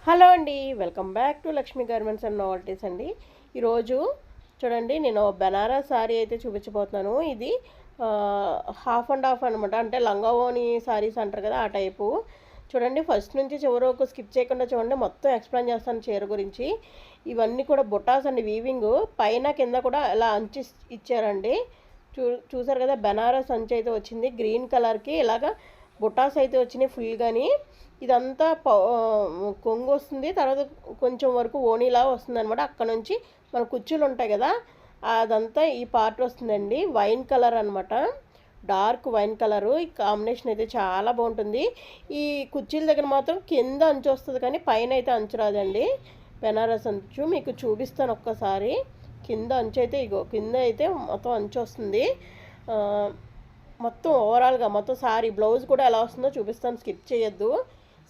Hello అండి, welcome back to Lakshmi garments and నోవల్టీస్ అండి. ఈరోజు చూడండి, నేను బెనారస్ శారీ అయితే చూపించబోతున్నాను. ఇది హాఫ్ అండ్ హాఫ్ అనమాట, అంటే లంగావోని శారీస్ అంటారు కదా, ఆ టైపు. చూడండి, ఫస్ట్ నుంచి చివరి వరకు స్కిప్ చేయకుండా చూడండి, మొత్తం ఎక్స్ప్లెయిన్ చేస్తాను చీర గురించి. ఇవన్నీ కూడా బుటాస్ అండి, వీవింగ్ పైన కింద కూడా ఇలా అంచి ఇచ్చారండి. చూసారు కదా, బెనారస్ అంచు అయితే వచ్చింది గ్రీన్ కలర్కి. ఇలాగా బుటాస్ అయితే వచ్చినాయి ఫుల్గాని. ఇదంతా కొంగు వస్తుంది, తర్వాత కొంచెం వరకు ఓణీలా వస్తుంది అనమాట. అక్కడ నుంచి మన కుచ్చులు ఉంటాయి కదా, అదంతా ఈ పార్ట్ వస్తుందండి. వైన్ కలర్ అనమాట, డార్క్ వైన్ కలరు. ఈ కాంబినేషన్ అయితే చాలా బాగుంటుంది. ఈ కుర్చీల దగ్గర మాత్రం కింద అంచు వస్తుంది, కానీ పైన అయితే అంచు రాదండి. బెనారస్ అంచు మీకు చూపిస్తాను ఒక్కసారి. కింద అంచు అయితే ఇగో, కింద అయితే మొత్తం అంచు వస్తుంది. మొత్తం ఓవరాల్గా మొత్తం సారీ బ్లౌజ్ కూడా ఎలా వస్తుందో చూపిస్తాను, స్కిప్ చేయొద్దు.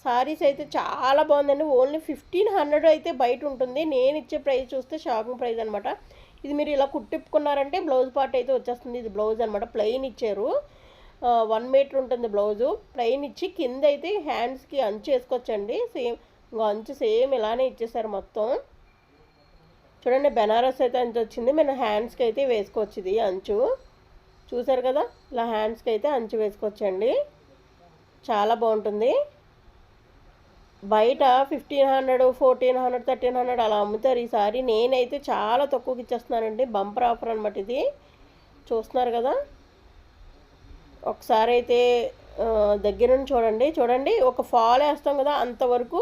సారీస్ అయితే చాలా బాగుందండి. ఓన్లీ 1500 అయితే బయట ఉంటుంది. నేను ఇచ్చే ప్రైస్ చూస్తే షాకింగ్ ప్రైస్ అనమాట. ఇది మీరు ఇలా కుట్టిప్పుకున్నారంటే బ్లౌజ్ పార్ట్ అయితే వచ్చేస్తుంది. ఇది బ్లౌజ్ అనమాట, ప్లెయిన్ ఇచ్చారు. 1 మీటర్ ఉంటుంది బ్లౌజు, ప్లెయిన్ ఇచ్చి కింద అయితే హ్యాండ్స్కి అంచు వేసుకోవచ్చండి. సేమ్ ఇంకో అంచు సేమ్ ఇలానే ఇచ్చేసారు మొత్తం. చూడండి, బెనారస్ అయితే అంచు వచ్చింది. మన హ్యాండ్స్కి అయితే వేసుకోవచ్చు ఇది అంచు. చూసారు కదా, ఇలా హ్యాండ్స్కి అయితే అంచు వేసుకోవచ్చండి. చాలా బాగుంటుంది. బయట 1500, 1400, 1300 అలా అమ్ముతారు. ఈసారి నేనైతే చాలా తక్కువకి ఇచ్చేస్తున్నానండి. బంపర్ ఆఫర్ అనమాట ఇది. చూస్తున్నారు కదా, ఒకసారి అయితే దగ్గర నుంచి చూడండి. ఒక ఫాల్ వేస్తాం కదా, అంతవరకు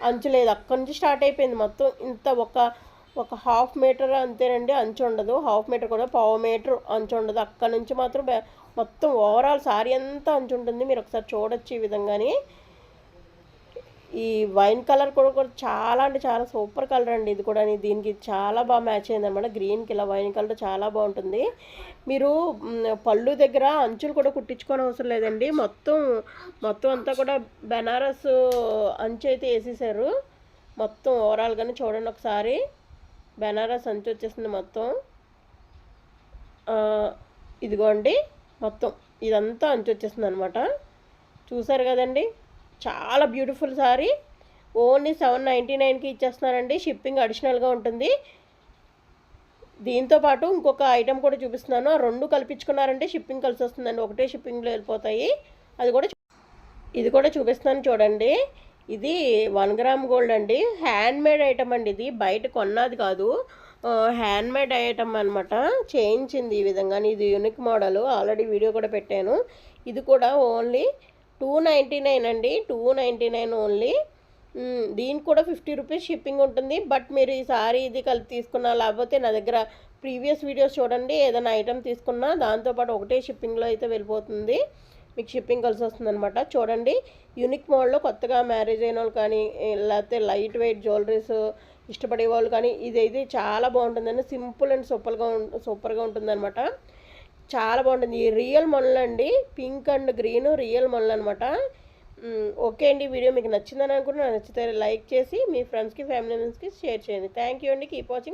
అంచు లేదు. అక్కడి నుంచి స్టార్ట్ అయిపోయింది మొత్తం. ఇంత ఒక హాఫ్ మీటర్ అంతేనండి, అంచు ఉండదు. హాఫ్ మీటర్ కూడా, పావు మీటర్ అంచు ఉండదు. అక్కడ నుంచి మాత్రం మొత్తం ఓవరాల్ సారీ అంతా అంచు ఉంటుంది. మీరు ఒకసారి చూడొచ్చు ఈ విధంగాని. ఈ వైన్ కలర్ కూడా చాలా అంటే చాలా సూపర్ కలర్ అండి. ఇది కూడా దీనికి చాలా బాగా మ్యాచ్ అయింది అనమాట. గ్రీన్కి ఇలా వైన్ కలర్ చాలా బాగుంటుంది. మీరు పళ్ళు దగ్గర అంచులు కూడా కుట్టించుకోని అవసరం లేదండి. మొత్తం అంతా కూడా బెనారస్ అంచు అయితే వేసేసారు మొత్తం ఓవరాల్గానే. చూడండి ఒకసారి, బెనారస్ అంచు వచ్చేసింది మొత్తం. ఇదిగోండి, మొత్తం ఇదంతా అంచు వచ్చేసింది అనమాట. చూసారు కదండి, చాలా బ్యూటిఫుల్ సారీ. ఓన్లీ 799కి ఇచ్చేస్తున్నానండి. షిప్పింగ్ అడిషనల్గా ఉంటుంది. దీంతో పాటు ఇంకొక ఐటెం కూడా చూపిస్తున్నాను. ఆ రెండు కల్పించుకున్నారంటే షిప్పింగ్ కలిసి వస్తుందండి. ఒకటే షిప్పింగ్లో వెళ్ళిపోతాయి. ఇది కూడా చూపిస్తున్నాను చూడండి. ఇది 1 గ్రామ్ గోల్డ్ అండి. హ్యాండ్మేడ్ ఐటమ్ అండి. ఇది బయట కొన్నది కాదు, హ్యాండ్మేడ్ ఐటమ్ అనమాట. చేయించింది ఈ విధంగా. ఇది యూనిక్ మోడల్, ఆల్రెడీ వీడియో కూడా పెట్టాను. ఇది కూడా ఓన్లీ 299 అండి. 299 ఓన్లీ. దీనికి కూడా 50 రూపీస్ షిప్పింగ్ ఉంటుంది. బట్ మీరు ఈసారి ఇది కలిపి తీసుకున్నా, లేకపోతే నా దగ్గర ప్రీవియస్ వీడియోస్ చూడండి, ఏదైనా ఐటెం తీసుకున్నా దాంతోపాటు ఒకటే షిప్పింగ్లో అయితే వెళ్ళిపోతుంది. మీకు షిప్పింగ్ కలిసి వస్తుంది అనమాట. చూడండి, యూనిక్ మోడల్లో కొత్తగా మ్యారేజ్ అయిన వాళ్ళు కానీ, లేకపోతే లైట్ వెయిట్ జ్యువెలరీస్ ఇష్టపడే వాళ్ళు కానీ, ఇదైతే చాలా బాగుంటుందండి. సింపుల్ అండ్ సూపర్గా ఉంటుందన్నమాట. చాలా బాగుంటుంది. ఈ రియల్ మొనల్ అండి, పింక్ అండ్ గ్రీన్ రియల్ మొనల్ అనమాట. ఓకే అండి, వీడియో మీకు నచ్చిందని అనుకుంటున్నాను. నచ్చితే లైక్ చేసి మీ ఫ్రెండ్స్కి, ఫ్యామిలీ మెంబర్స్కి షేర్ చేయండి. థ్యాంక్ యూ అండి. Keep watching.